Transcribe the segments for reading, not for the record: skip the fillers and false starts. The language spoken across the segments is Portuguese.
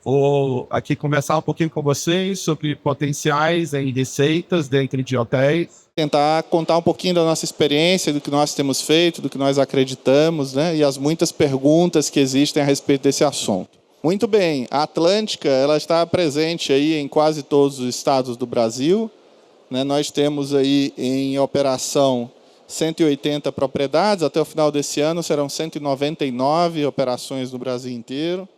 Vou aqui conversar um pouquinho com vocês sobre potenciais em receitas dentro de hotéis. Tentar contar um pouquinho da nossa experiência, do que nós temos feito, do que nós acreditamos, né? E as muitas perguntas que existem a respeito desse assunto. Muito bem, a Atlântica ela está presente aí em quase todos os estados do Brasil, né? Nós temos aí em operação 180 propriedades, até o final desse ano serão 199 operações no Brasil inteiro.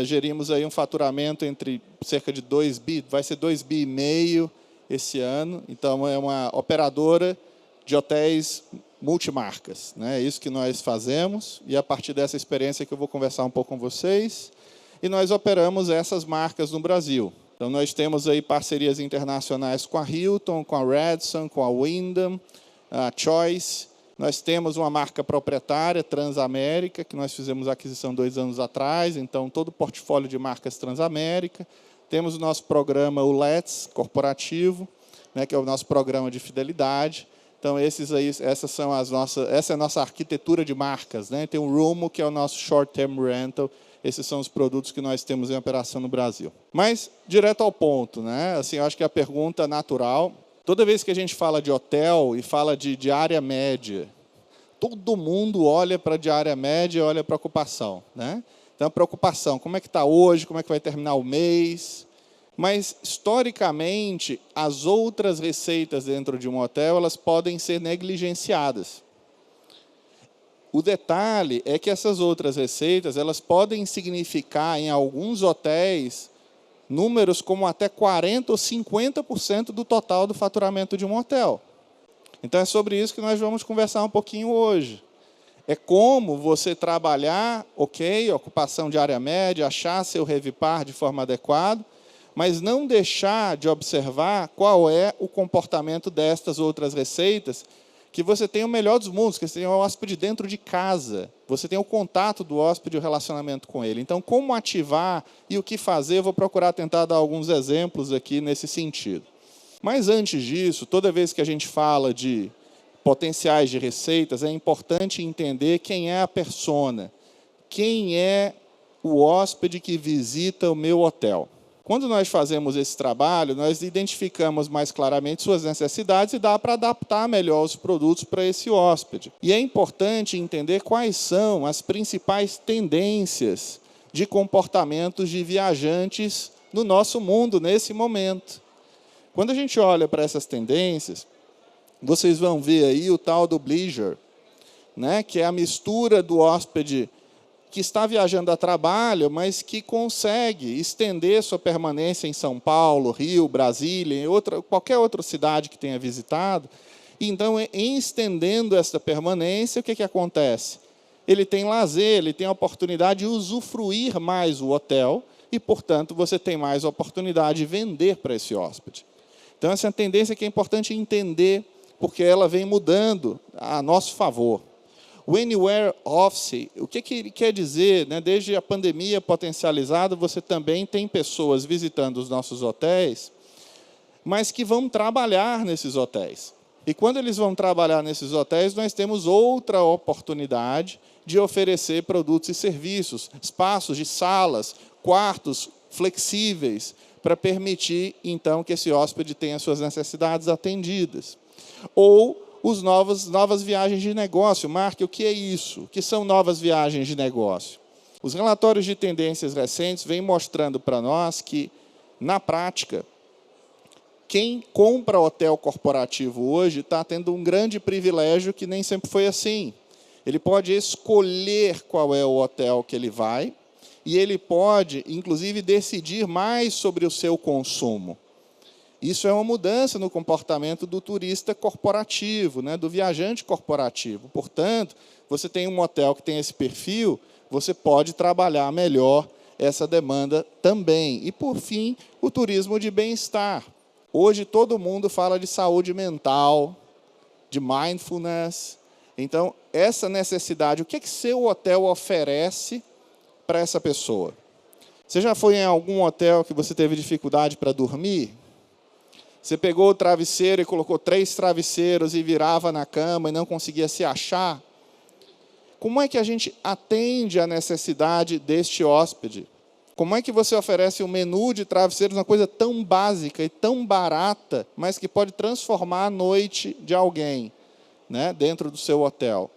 Gerimos aí um faturamento entre cerca de 2 bi, vai ser 2,5 bi esse ano. Então, é uma operadora de hotéis multimarcas, né? É isso que nós fazemos, e a partir dessa experiência que eu vou conversar um pouco com vocês. E nós operamos essas marcas no Brasil. Então, nós temos aí parcerias internacionais com a Hilton, com a Radisson, com a Wyndham, a Choice. Nós temos uma marca proprietária, Transamérica, que nós fizemos a aquisição 2 anos atrás, então todo o portfólio de marcas Transamérica. Temos o nosso programa, o Let's, corporativo, né, que é o nosso programa de fidelidade. Então, essa é a nossa arquitetura de marcas, né? Tem o Rumo, que é o nosso short-term rental. Esses são os produtos que nós temos em operação no Brasil. Mas, direto ao ponto, né? Assim, eu acho que a pergunta natural, toda vez que a gente fala de hotel e fala de diária média, todo mundo olha para a diária média e olha para a ocupação, né? Então, a preocupação, como é que está hoje, como é que vai terminar o mês. Mas, historicamente, as outras receitas dentro de um hotel elas podem ser negligenciadas. O detalhe é que essas outras receitas elas podem significar, em alguns hotéis, números como até 40% ou 50% do total do faturamento de um hotel. Então, é sobre isso que nós vamos conversar um pouquinho hoje. É como você trabalhar, ocupação de área média, achar seu RevPAR de forma adequada, mas não deixar de observar qual é o comportamento destas outras receitas, que você tem o melhor dos mundos, que você tem o hóspede dentro de casa, você tem o contato do hóspede e o relacionamento com ele. Então, como ativar e o que fazer, eu vou procurar tentar dar alguns exemplos aqui nesse sentido. Mas, antes disso, toda vez que a gente fala de potenciais de receitas, é importante entender quem é a persona, quem é o hóspede que visita o meu hotel. Quando nós fazemos esse trabalho, nós identificamos mais claramente suas necessidades e dá para adaptar melhor os produtos para esse hóspede. E é importante entender quais são as principais tendências de comportamentos de viajantes no nosso mundo, nesse momento. Quando a gente olha para essas tendências, vocês vão ver aí o tal do bleisure, né, que é a mistura do hóspede que está viajando a trabalho, mas que consegue estender sua permanência em São Paulo, Rio, Brasília, qualquer outra cidade que tenha visitado. Então, em estendendo essa permanência, o que acontece? Ele tem lazer, ele tem a oportunidade de usufruir mais o hotel e, portanto, você tem mais oportunidade de vender para esse hóspede. Então, essa é a tendência que é importante entender, porque ela vem mudando a nosso favor. O Anywhere Office, o que ele quer dizer? Né? Desde a pandemia potencializada, você também tem pessoas visitando os nossos hotéis, mas que vão trabalhar nesses hotéis. E quando eles vão trabalhar nesses hotéis, nós temos outra oportunidade de oferecer produtos e serviços, espaços de salas, quartos flexíveis, para permitir, então, que esse hóspede tenha suas necessidades atendidas. Ou novas viagens de negócio. Mark, o que é isso? O que são novas viagens de negócio? Os relatórios de tendências recentes vêm mostrando para nós que, na prática, quem compra hotel corporativo hoje está tendo um grande privilégio que nem sempre foi assim. Ele pode escolher qual é o hotel que ele vai e ele pode, inclusive, decidir mais sobre o seu consumo. Isso é uma mudança no comportamento do turista corporativo, né, do viajante corporativo. Portanto, você tem um hotel que tem esse perfil, você pode trabalhar melhor essa demanda também. E, por fim, o turismo de bem-estar. Hoje, todo mundo fala de saúde mental, de mindfulness. Então, essa necessidade, o que seu hotel oferece para essa pessoa? Você já foi em algum hotel que você teve dificuldade para dormir? Você pegou o travesseiro e colocou 3 travesseiros e virava na cama e não conseguia se achar? Como é que a gente atende à necessidade deste hóspede? Como é que você oferece um menu de travesseiros, uma coisa tão básica e tão barata, mas que pode transformar a noite de alguém, né, dentro do seu hotel?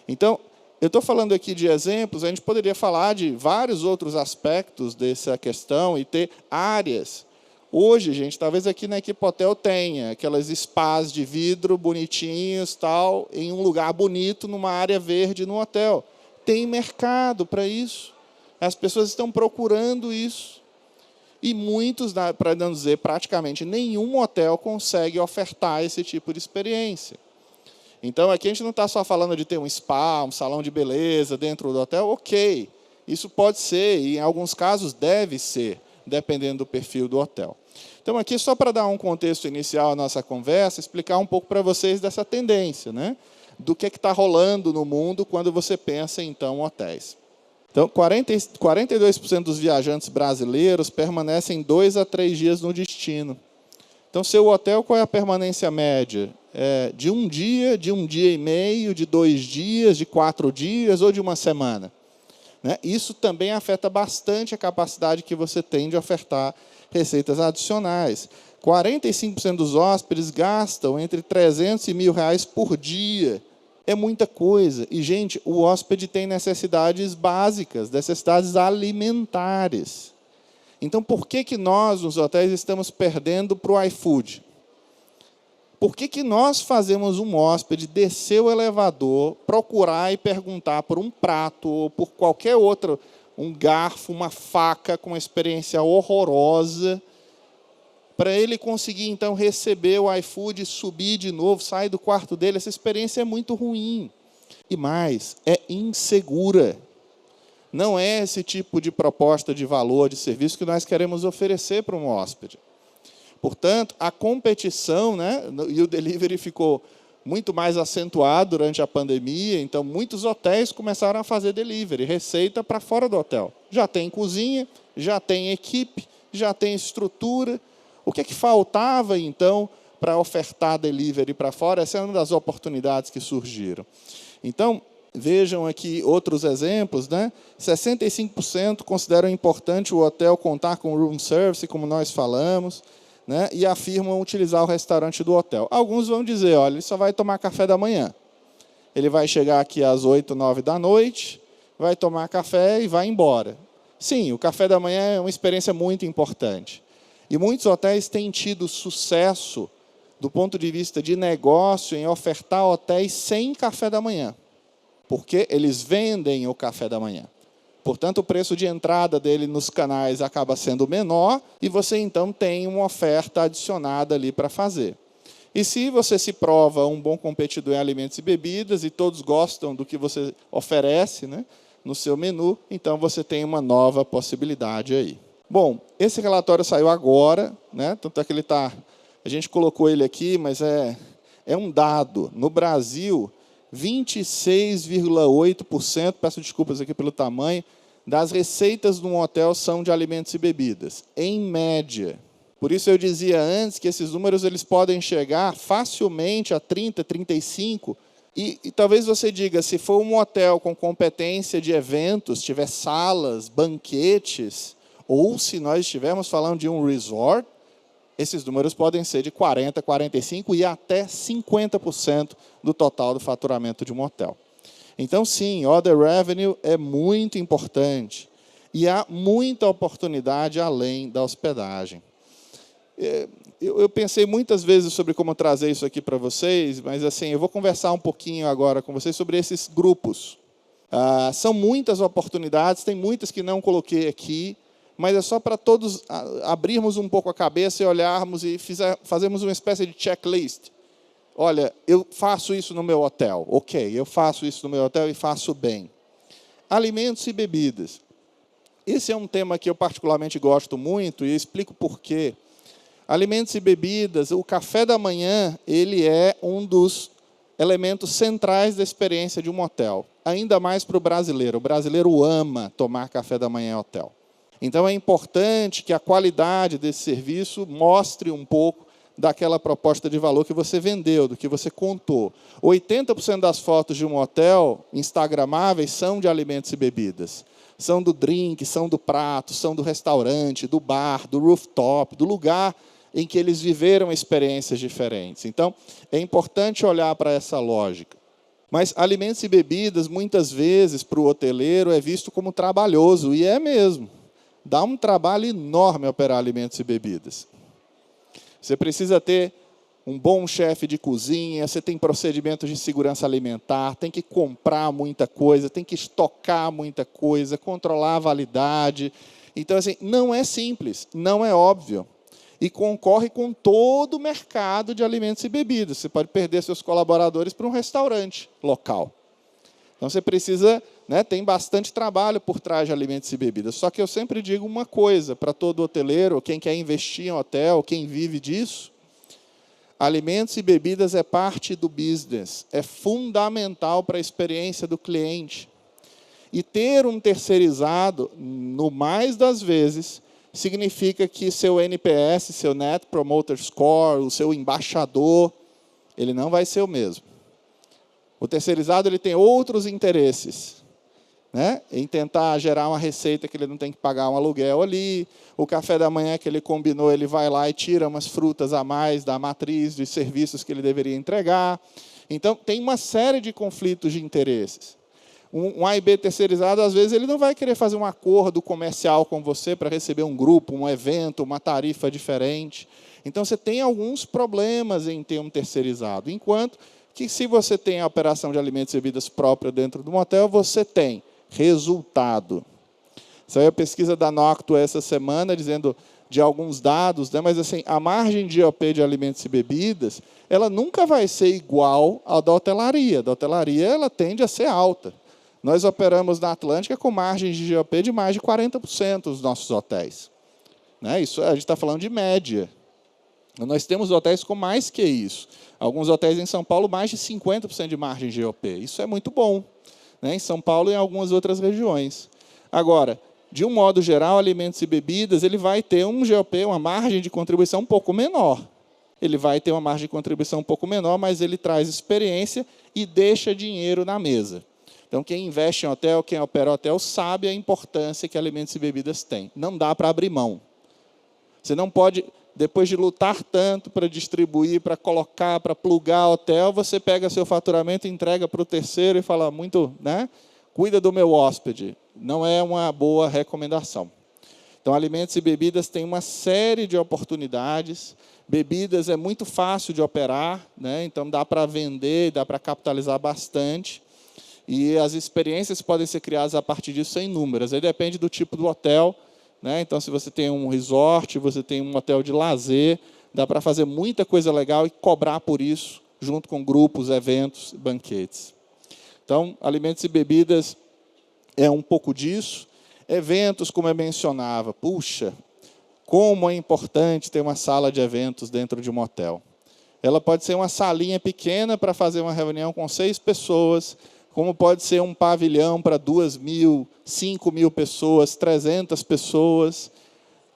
Então, eu estou falando aqui de exemplos, a gente poderia falar de vários outros aspectos dessa questão e ter áreas. Hoje, gente, talvez aqui na Equipe Hotel tenha aquelas spas de vidro bonitinhos, tal, em um lugar bonito, numa área verde no hotel. Tem mercado para isso. As pessoas estão procurando isso. E muitos, para não dizer praticamente nenhum hotel consegue ofertar esse tipo de experiência. Então, aqui a gente não está só falando de ter um spa, um salão de beleza dentro do hotel. Ok, isso pode ser, e em alguns casos deve ser, dependendo do perfil do hotel. Então, aqui, só para dar um contexto inicial à nossa conversa, explicar um pouco para vocês dessa tendência, né? Do que está rolando no mundo quando você pensa, então, em hotéis. Então, 42% dos viajantes brasileiros permanecem 2 a 3 dias no destino. Então, seu hotel, qual é a permanência média? De um dia e meio, de 2 dias, de 4 dias ou de uma semana? Né? Isso também afeta bastante a capacidade que você tem de ofertar receitas adicionais. 45% dos hóspedes gastam entre R$300 e R$1.000 por dia. É muita coisa. E, gente, o hóspede tem necessidades básicas, necessidades alimentares. Então, por que nós, nos hotéis, estamos perdendo para o iFood? Por que nós fazemos um hóspede descer o elevador, procurar e perguntar por um prato ou por qualquer outro, um garfo, uma faca com uma experiência horrorosa, para ele conseguir, então, receber o iFood, subir de novo, sair do quarto dele? Essa experiência é muito ruim. E mais, é insegura. Não é esse tipo de proposta de valor, de serviço que nós queremos oferecer para um hóspede. Portanto, a competição, né, e o delivery ficou muito mais acentuado durante a pandemia, então muitos hotéis começaram a fazer delivery, receita para fora do hotel. Já tem cozinha, já tem equipe, já tem estrutura. O que é que faltava, então, para ofertar delivery para fora? Essa é uma das oportunidades que surgiram. Então, vejam aqui outros exemplos, né? 65% consideram importante o hotel contar com room service, como nós falamos, né? E afirmam utilizar o restaurante do hotel. Alguns vão dizer, olha, ele só vai tomar café da manhã. Ele vai chegar aqui às 8, 9 da noite, vai tomar café e vai embora. Sim, o café da manhã é uma experiência muito importante. E muitos hotéis têm tido sucesso, do ponto de vista de negócio, em ofertar hotéis sem café da manhã. Porque eles vendem o café da manhã. Portanto, o preço de entrada dele nos canais acaba sendo menor e você, então, tem uma oferta adicionada ali para fazer. E se você se prova um bom competidor em alimentos e bebidas e todos gostam do que você oferece, né, no seu menu, então você tem uma nova possibilidade aí. Bom, esse relatório saiu agora, né, tanto é que a gente colocou ele aqui, mas é um dado. No Brasil, 26,8%, peço desculpas aqui pelo tamanho, das receitas de um hotel são de alimentos e bebidas, em média. Por isso eu dizia antes que esses números eles podem chegar facilmente a 30%, 35%, e talvez você diga, se for um hotel com competência de eventos, tiver salas, banquetes, ou se nós estivermos falando de um resort, esses números podem ser de 40%, 45% e até 50% do total do faturamento de um hotel. Então, sim, other revenue é muito importante. E há muita oportunidade além da hospedagem. Eu pensei muitas vezes sobre como trazer isso aqui para vocês, mas assim, eu vou conversar um pouquinho agora com vocês sobre esses grupos. São muitas oportunidades, tem muitas que não coloquei aqui, mas é só para todos abrirmos um pouco a cabeça e olharmos e fazermos uma espécie de checklist. Olha, eu faço isso no meu hotel. Ok, eu faço isso no meu hotel e faço bem. Alimentos e bebidas. Esse é um tema que eu particularmente gosto muito e explico por quê. Alimentos e bebidas, o café da manhã, ele é um dos elementos centrais da experiência de um hotel. Ainda mais para o brasileiro. O brasileiro ama tomar café da manhã em hotel. Então, é importante que a qualidade desse serviço mostre um pouco daquela proposta de valor que você vendeu, do que você contou. 80% das fotos de um hotel instagramáveis são de alimentos e bebidas. São do drink, são do prato, são do restaurante, do bar, do rooftop, do lugar em que eles viveram experiências diferentes. Então, é importante olhar para essa lógica. Mas alimentos e bebidas, muitas vezes, para o hoteleiro, é visto como trabalhoso, e é mesmo. Dá um trabalho enorme operar alimentos e bebidas. Você precisa ter um bom chefe de cozinha, você tem procedimentos de segurança alimentar, tem que comprar muita coisa, tem que estocar muita coisa, controlar a validade. Então, assim, não é simples, não é óbvio. E concorre com todo o mercado de alimentos e bebidas. Você pode perder seus colaboradores para um restaurante local. Então, você precisa, né, tem bastante trabalho por trás de alimentos e bebidas. Só que eu sempre digo uma coisa para todo hoteleiro, quem quer investir em hotel, quem vive disso, alimentos e bebidas é parte do business, é fundamental para a experiência do cliente. E ter um terceirizado, no mais das vezes, significa que seu NPS, seu Net Promoter Score, o seu embaixador, ele não vai ser o mesmo. O terceirizado ele tem outros interesses, né? Em tentar gerar uma receita que ele não tem que pagar um aluguel ali, o café da manhã que ele combinou, ele vai lá e tira umas frutas a mais da matriz de serviços que ele deveria entregar. Então, tem uma série de conflitos de interesses. Um A e B terceirizado, às vezes, ele não vai querer fazer um acordo comercial com você para receber um grupo, um evento, uma tarifa diferente. Então, você tem alguns problemas em ter um terceirizado. Enquanto que, se você tem a operação de alimentos e bebidas própria dentro do motel, você tem resultado. Saiu a pesquisa da Noctua essa semana, dizendo de alguns dados, né? Mas assim, a margem de IOP de alimentos e bebidas, ela nunca vai ser igual à da hotelaria. Da hotelaria, ela tende a ser alta. Nós operamos na Atlântica com margens de GOP de mais de 40% dos nossos hotéis. Né? Isso, a gente está falando de média. Nós temos hotéis com mais que isso. Alguns hotéis em São Paulo, mais de 50% de margem de GOP. Isso é muito bom. Né? Em São Paulo e em algumas outras regiões. Agora, de um modo geral, alimentos e bebidas, ele vai ter um GOP, uma margem de contribuição um pouco menor. Ele vai ter uma margem de contribuição um pouco menor, mas ele traz experiência e deixa dinheiro na mesa. Então, quem investe em hotel, quem opera hotel, sabe a importância que alimentos e bebidas têm. Não dá para abrir mão. Você não pode, depois de lutar tanto para distribuir, para colocar, para plugar hotel, você pega seu faturamento, entrega para o terceiro e fala, né? Cuida do meu hóspede. Não é uma boa recomendação. Então, alimentos e bebidas têm uma série de oportunidades. Bebidas é muito fácil de operar, né? Então dá para vender, dá para capitalizar bastante. E as experiências podem ser criadas a partir disso, são inúmeras. Aí depende do tipo do hotel. Né? Então, se você tem um resort, você tem um hotel de lazer, dá para fazer muita coisa legal e cobrar por isso, junto com grupos, eventos, banquetes. Então, alimentos e bebidas é um pouco disso. Eventos, como eu mencionava, puxa, como é importante ter uma sala de eventos dentro de um hotel. Ela pode ser uma salinha pequena para fazer uma reunião com 6 pessoas, como pode ser um pavilhão para 2.000, 5.000 pessoas, 300 pessoas.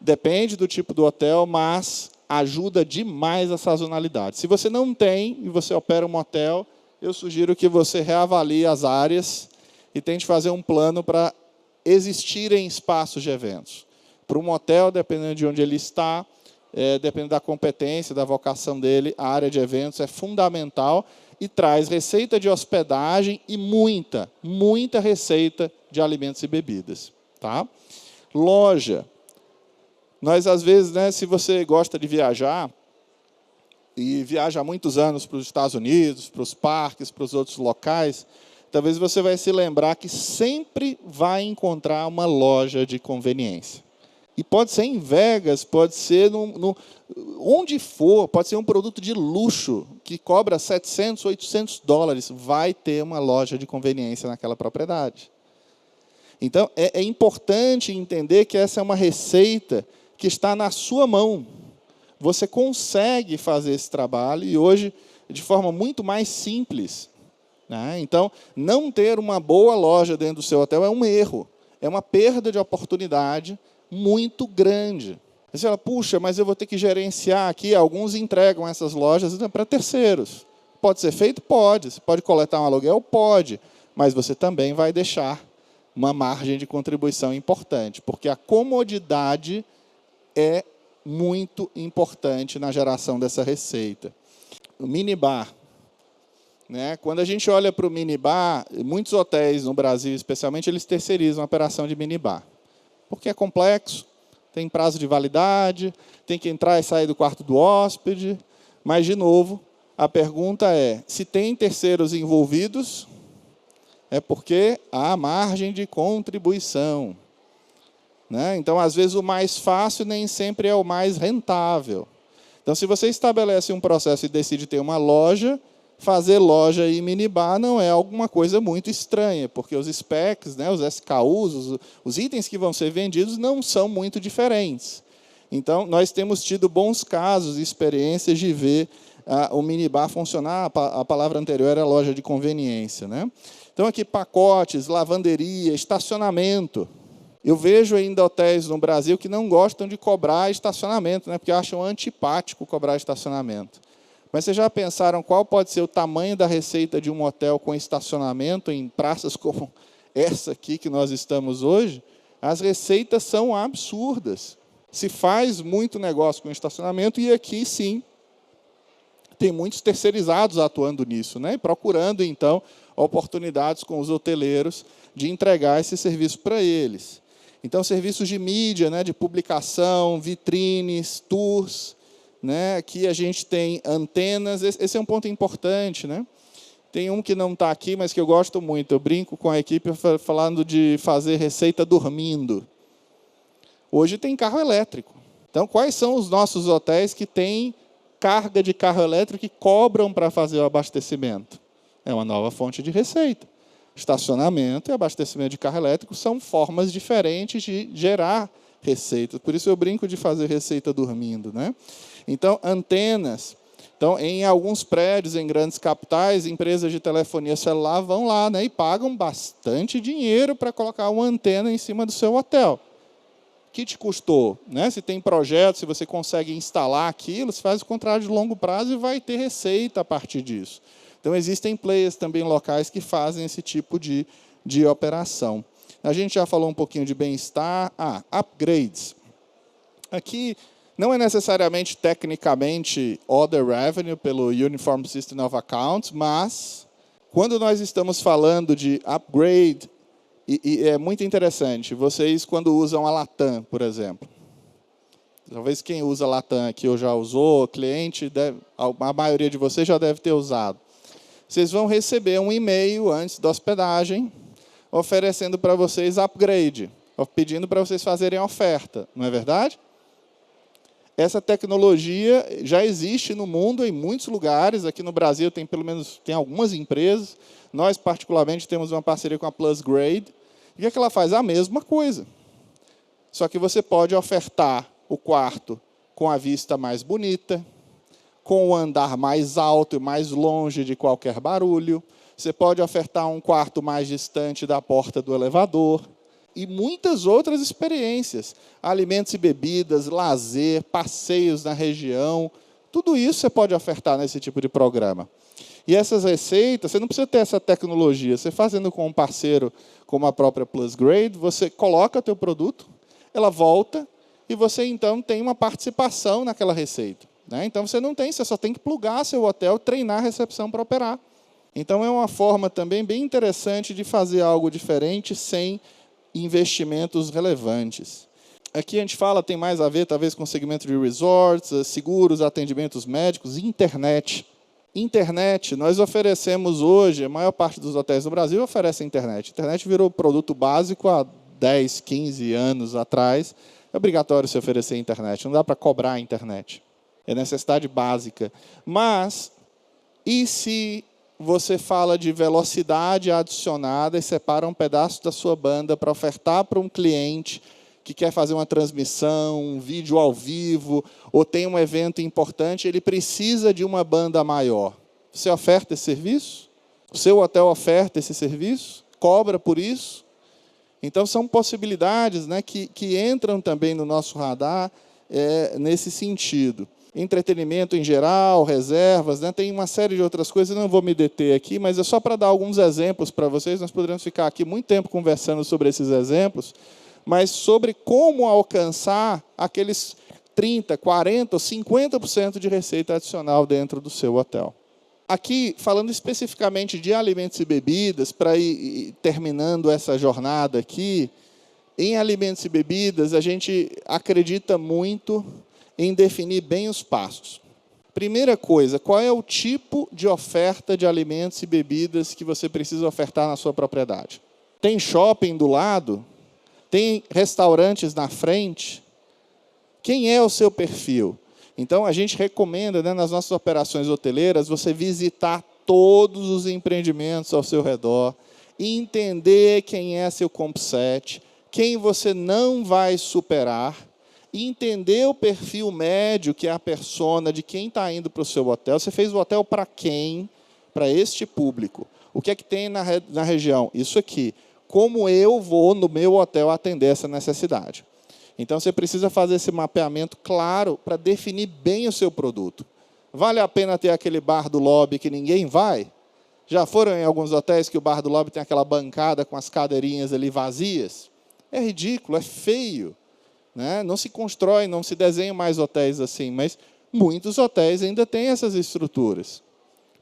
Depende do tipo do hotel, mas ajuda demais a sazonalidade. Se você não tem e você opera um hotel, eu sugiro que você reavalie as áreas e tente fazer um plano para existirem espaços de eventos. Para um hotel, dependendo de onde ele está, dependendo da competência, da vocação dele, a área de eventos é fundamental e traz receita de hospedagem e muita, muita receita de alimentos e bebidas. Tá? Loja. Nós, às vezes, né, se você gosta de viajar, e viaja há muitos anos para os Estados Unidos, para os parques, para os outros locais, talvez você vai se lembrar que sempre vai encontrar uma loja de conveniência. E pode ser em Vegas, pode ser onde for, pode ser um produto de luxo que cobra $700, $800, vai ter uma loja de conveniência naquela propriedade. Então, é importante entender que essa é uma receita que está na sua mão. Você consegue fazer esse trabalho e hoje de forma muito mais simples. Né? Então, não ter uma boa loja dentro do seu hotel é um erro, é uma perda de oportunidade muito grande. Você fala, puxa, mas eu vou ter que gerenciar aqui. Alguns entregam essas lojas para terceiros. Pode ser feito? Pode. Você pode coletar um aluguel? Pode. Mas você também vai deixar uma margem de contribuição importante, porque a comodidade é muito importante na geração dessa receita. O minibar. Né? Quando a gente olha para o minibar, muitos hotéis no Brasil, especialmente, eles terceirizam a operação de minibar. Porque é complexo, tem prazo de validade, tem que entrar e sair do quarto do hóspede. Mas, de novo, a pergunta é, se tem terceiros envolvidos, é porque há margem de contribuição. Né? Então, às vezes, o mais fácil nem sempre é o mais rentável. Então, se você estabelece um processo e decide ter uma loja, fazer loja e minibar não é alguma coisa muito estranha, porque os specs, né, os SKUs, os itens que vão ser vendidos não são muito diferentes. Então, nós temos tido bons casos e experiências de ver o minibar funcionar. A palavra anterior era loja de conveniência. Né? Então, aqui pacotes, lavanderia, estacionamento. Eu vejo ainda hotéis no Brasil que não gostam de cobrar estacionamento, né, porque acham antipático cobrar estacionamento. Mas vocês já pensaram qual pode ser o tamanho da receita de um hotel com estacionamento em praças como essa aqui que nós estamos hoje? As receitas são absurdas. Se faz muito negócio com estacionamento e aqui, sim, tem muitos terceirizados atuando nisso, né? E procurando, então, oportunidades com os hoteleiros de entregar esse serviço para eles. Então, serviços de mídia, né, de publicação, vitrines, tours. Né, aqui a gente tem antenas, esse é um ponto importante. Né? Tem um que não está aqui, mas que eu gosto muito. Eu brinco com a equipe falando de fazer receita dormindo. Hoje tem carro elétrico. Então, quais são os nossos hotéis que têm carga de carro elétrico e cobram para fazer o abastecimento? É uma nova fonte de receita. Estacionamento e abastecimento de carro elétrico são formas diferentes de gerar receita. Por isso eu brinco de fazer receita dormindo. Né? Então, antenas. Então, em alguns prédios, em grandes capitais, empresas de telefonia celular vão lá, né, e pagam bastante dinheiro para colocar uma antena em cima do seu hotel. O que te custou? Né? Se tem projeto, se você consegue instalar aquilo, você faz o contrato de longo prazo e vai ter receita a partir disso. Então, existem players também locais que fazem esse tipo de operação. A gente já falou um pouquinho de bem-estar. Upgrades. Aqui não é necessariamente tecnicamente Other Revenue pelo Uniform System of Accounts, mas quando nós estamos falando de upgrade, e é muito interessante, vocês quando usam a Latam, por exemplo, talvez quem usa a Latam aqui ou já usou, cliente, a maioria de vocês já deve ter usado. Vocês vão receber um e-mail antes da hospedagem, oferecendo para vocês upgrade, pedindo para vocês fazerem oferta, não é verdade? Essa tecnologia já existe no mundo, em muitos lugares. Aqui no Brasil tem tem algumas empresas. Nós, particularmente, temos uma parceria com a Plusgrade. E o que ela faz? A mesma coisa. Só que você pode ofertar o quarto com a vista mais bonita, com o andar mais alto e mais longe de qualquer barulho. Você pode ofertar um quarto mais distante da porta do elevador. E muitas outras experiências. Alimentos e bebidas, lazer, passeios na região. Tudo isso você pode ofertar nesse tipo de programa. E essas receitas, você não precisa ter essa tecnologia. Você fazendo com um parceiro como a própria Plusgrade, você coloca teu produto, ela volta, e você, então, tem uma participação naquela receita. Né? Então, você não tem, você só tem que plugar seu hotel, treinar a recepção para operar. Então, é uma forma também bem interessante de fazer algo diferente sem investimentos relevantes. Aqui a gente fala, tem mais a ver, talvez, com o segmento de resorts, seguros, atendimentos médicos, internet. Internet, nós oferecemos hoje, a maior parte dos hotéis do Brasil oferece internet. Internet virou produto básico há 10, 15 anos atrás. É obrigatório se oferecer internet, não dá para cobrar a internet. É necessidade básica. Mas, e se você fala de velocidade adicionada e separa um pedaço da sua banda para ofertar para um cliente que quer fazer uma transmissão, um vídeo ao vivo, ou tem um evento importante, ele precisa de uma banda maior. Você oferta esse serviço? O seu hotel oferta esse serviço? Cobra por isso? Então, são possibilidades, né, que entram também no nosso radar nesse sentido. Entretenimento em geral, reservas, né? Tem uma série de outras coisas, não vou me deter aqui, mas é só para dar alguns exemplos para vocês. Nós poderíamos ficar aqui muito tempo conversando sobre esses exemplos, mas sobre como alcançar aqueles 30%, 40% ou 50% de receita adicional dentro do seu hotel. Aqui, falando especificamente de alimentos e bebidas, para ir terminando essa jornada aqui, em alimentos e bebidas, a gente acredita muito em definir bem os passos. Primeira coisa, qual é o tipo de oferta de alimentos e bebidas que você precisa ofertar na sua propriedade? Tem shopping do lado? Tem restaurantes na frente? Quem é o seu perfil? Então, a gente recomenda, né, nas nossas operações hoteleiras, você visitar todos os empreendimentos ao seu redor, e entender quem é seu compset, quem você não vai superar, e entender o perfil médio, que é a persona de quem está indo para o seu hotel. Você fez o hotel para quem? Para este público. O que é que tem na região? Isso aqui. Como eu vou, no meu hotel, atender essa necessidade? Então, você precisa fazer esse mapeamento claro para definir bem o seu produto. Vale a pena ter aquele bar do lobby que ninguém vai? Já foram em alguns hotéis que o bar do lobby tem aquela bancada com as cadeirinhas ali vazias? É ridículo, é feio. Né? Não se constrói, não se desenha mais hotéis assim, mas muitos hotéis ainda têm essas estruturas.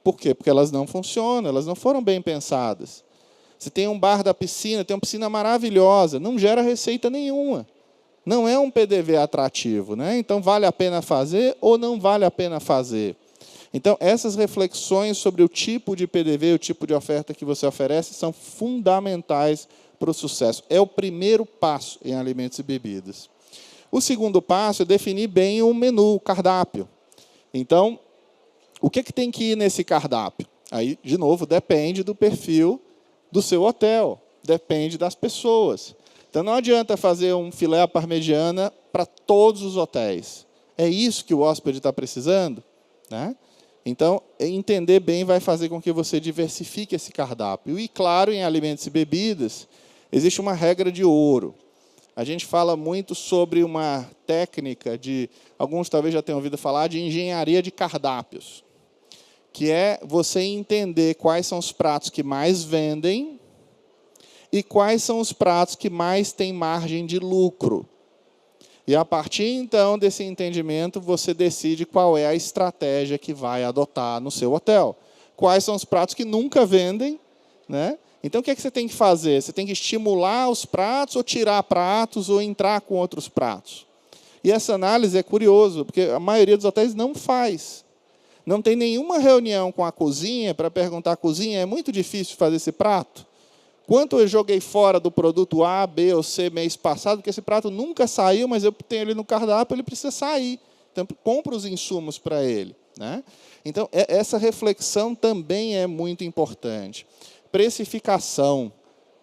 Por quê? Porque elas não funcionam, elas não foram bem pensadas. Você tem um bar da piscina, tem uma piscina maravilhosa, não gera receita nenhuma. Não é um PDV atrativo. Né? Então, vale a pena fazer ou não vale a pena fazer? Então, essas reflexões sobre o tipo de PDV, o tipo de oferta que você oferece, são fundamentais para o sucesso. É o primeiro passo em alimentos e bebidas. O segundo passo é definir bem o menu, o cardápio. Então, o que tem que ir nesse cardápio? Aí, de novo, depende do perfil do seu hotel, depende das pessoas. Então, não adianta fazer um filé à parmegiana para todos os hotéis. É isso que o hóspede está precisando? Né? Então, entender bem vai fazer com que você diversifique esse cardápio. E, claro, em alimentos e bebidas, existe uma regra de ouro. A gente fala muito sobre uma técnica de, alguns talvez já tenham ouvido falar, de engenharia de cardápios, que é você entender quais são os pratos que mais vendem e quais são os pratos que mais têm margem de lucro. E, a partir, então, desse entendimento, você decide qual é a estratégia que vai adotar no seu hotel. Quais são os pratos que nunca vendem, né? Então, o que é que você tem que fazer? Você tem que estimular os pratos, ou tirar pratos, ou entrar com outros pratos. E essa análise é curiosa, porque a maioria dos hotéis não faz. Não tem nenhuma reunião com a cozinha para perguntar à cozinha, é muito difícil fazer esse prato? Quanto eu joguei fora do produto A, B ou C mês passado, porque esse prato nunca saiu, mas eu tenho ele no cardápio, ele precisa sair. Então, compro os insumos para ele. Né? Então, essa reflexão também é muito importante. Precificação.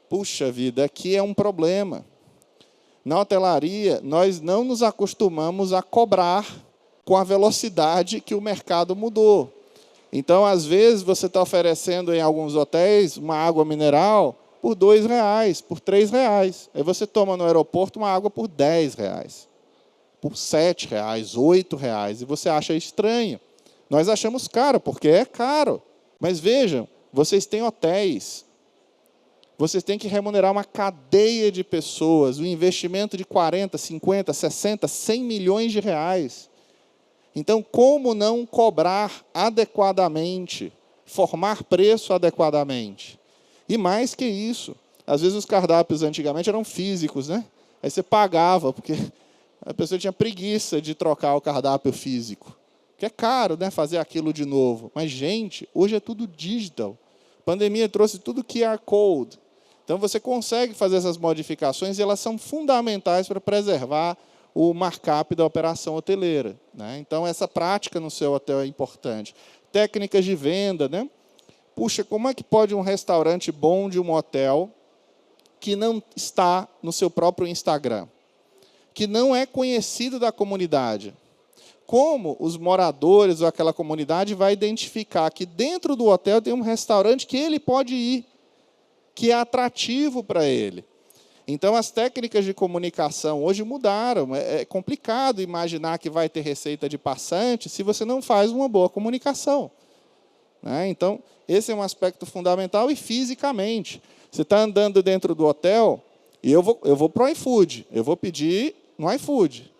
Puxa vida, aqui é um problema. Na hotelaria, nós não nos acostumamos a cobrar com a velocidade que o mercado mudou. Então, às vezes, você está oferecendo em alguns hotéis uma água mineral por R$2, por R$3. Aí você toma no aeroporto uma água por R$10, por R$7, R$8, e você acha estranho. Nós achamos caro, porque é caro. Mas vejam, vocês têm hotéis, vocês têm que remunerar uma cadeia de pessoas, um investimento de 40, 50, 60, 100 milhões de reais. Então, como não cobrar adequadamente, formar preço adequadamente? E mais que isso, às vezes os cardápios antigamente eram físicos, né? Aí você pagava, porque a pessoa tinha preguiça de trocar o cardápio físico. Porque é caro, né, fazer aquilo de novo. Mas, gente, hoje é tudo digital. A pandemia trouxe tudo QR Code. Então, você consegue fazer essas modificações e elas são fundamentais para preservar o markup da operação hoteleira. Né? Então, essa prática no seu hotel é importante. Técnicas de venda. Né? Puxa, como é que pode um restaurante bom de um hotel que não está no seu próprio Instagram, que não é conhecido da comunidade? Como os moradores ou aquela comunidade vai identificar que dentro do hotel tem um restaurante que ele pode ir, que é atrativo para ele? Então, as técnicas de comunicação hoje mudaram. É complicado imaginar que vai ter receita de passante se você não faz uma boa comunicação. Né? Então, esse é um aspecto fundamental. E fisicamente, você está andando dentro do hotel e eu vou para o iFood, eu vou pedir no iFood.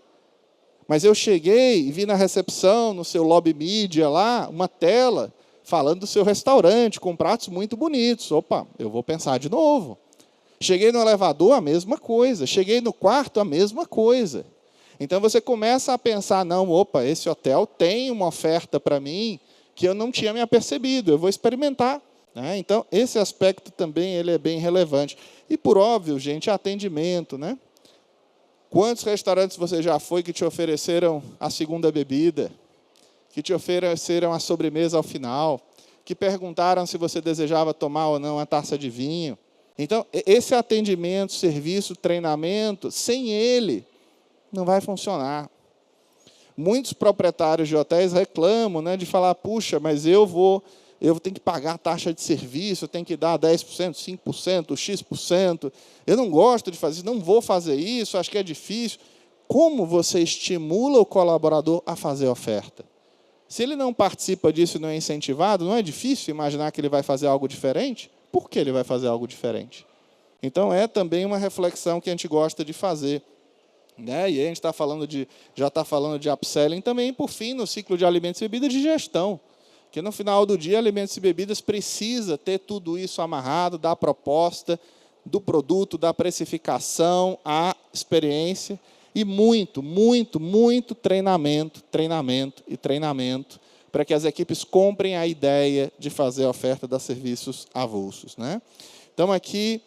Mas eu cheguei e vi na recepção, no seu lobby media lá, uma tela falando do seu restaurante, com pratos muito bonitos. Opa, eu vou pensar de novo. Cheguei no elevador, a mesma coisa. Cheguei no quarto, a mesma coisa. Então, você começa a pensar, não, opa, esse hotel tem uma oferta para mim que eu não tinha me apercebido, eu vou experimentar. Né? Então, esse aspecto também ele é bem relevante. E, por óbvio, gente, atendimento. Né? Quantos restaurantes você já foi que te ofereceram a segunda bebida, que te ofereceram a sobremesa ao final, que perguntaram se você desejava tomar ou não uma taça de vinho? Então, esse atendimento, serviço, treinamento, sem ele, não vai funcionar. Muitos proprietários de hotéis reclamam, né, de falar, puxa, mas eu tenho que pagar a taxa de serviço, eu tenho que dar 10%, 5%, X%. Eu não gosto de fazer isso, não vou fazer isso, acho que é difícil. Como você estimula o colaborador a fazer a oferta? Se ele não participa disso e não é incentivado, não é difícil imaginar que ele vai fazer algo diferente? Por que ele vai fazer algo diferente? Então, é também uma reflexão que a gente gosta de fazer. Né? E aí a gente já está falando de upselling também, por fim, no ciclo de alimentos e bebidas de gestão. Que no final do dia, alimentos e bebidas precisa ter tudo isso amarrado, da proposta, do produto, da precificação, a experiência e muito, muito, muito treinamento, para que as equipes comprem a ideia de fazer a oferta de serviços avulsos. Né? Então, aqui,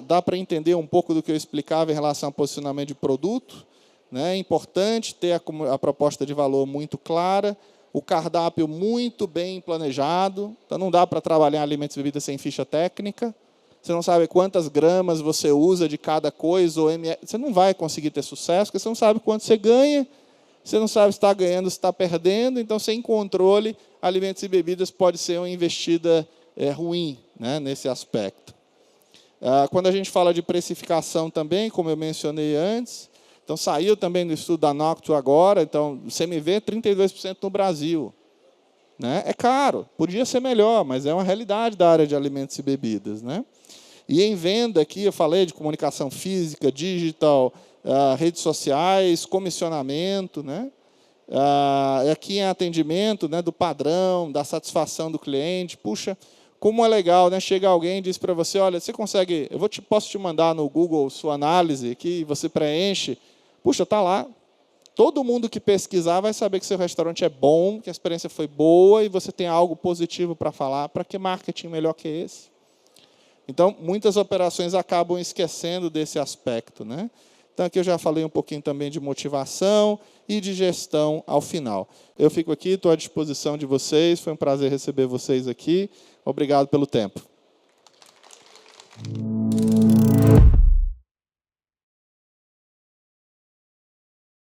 dá para entender um pouco do que eu explicava em relação ao posicionamento de produto. Né? É importante ter a proposta de valor muito clara, o cardápio muito bem planejado. Então, não dá para trabalhar alimentos e bebidas sem ficha técnica. Você não sabe quantas gramas você usa de cada coisa, ou ml. Você não vai conseguir ter sucesso, porque você não sabe quanto você ganha, você não sabe se está ganhando, se está perdendo. Então, sem controle, alimentos e bebidas pode ser uma investida ruim, né, nesse aspecto. Quando a gente fala de precificação também, como eu mencionei antes, então saiu também do estudo da Noctu agora, então o CMV 32% no Brasil. Né? É caro, podia ser melhor, mas é uma realidade da área de alimentos e bebidas. Né? E em venda aqui, eu falei de comunicação física, digital, redes sociais, comissionamento. Né? Aqui em atendimento, né, do padrão, da satisfação do cliente. Puxa, como é legal, né? Chega alguém e diz para você, olha, você consegue, posso te mandar no Google sua análise, que você preenche. Puxa, está lá. Todo mundo que pesquisar vai saber que seu restaurante é bom, que a experiência foi boa e você tem algo positivo para falar. Para que marketing melhor que esse? Então, muitas operações acabam esquecendo desse aspecto. Né? Então, aqui eu já falei um pouquinho também de motivação e de gestão ao final. Eu fico aqui, estou à disposição de vocês. Foi um prazer receber vocês aqui. Obrigado pelo tempo.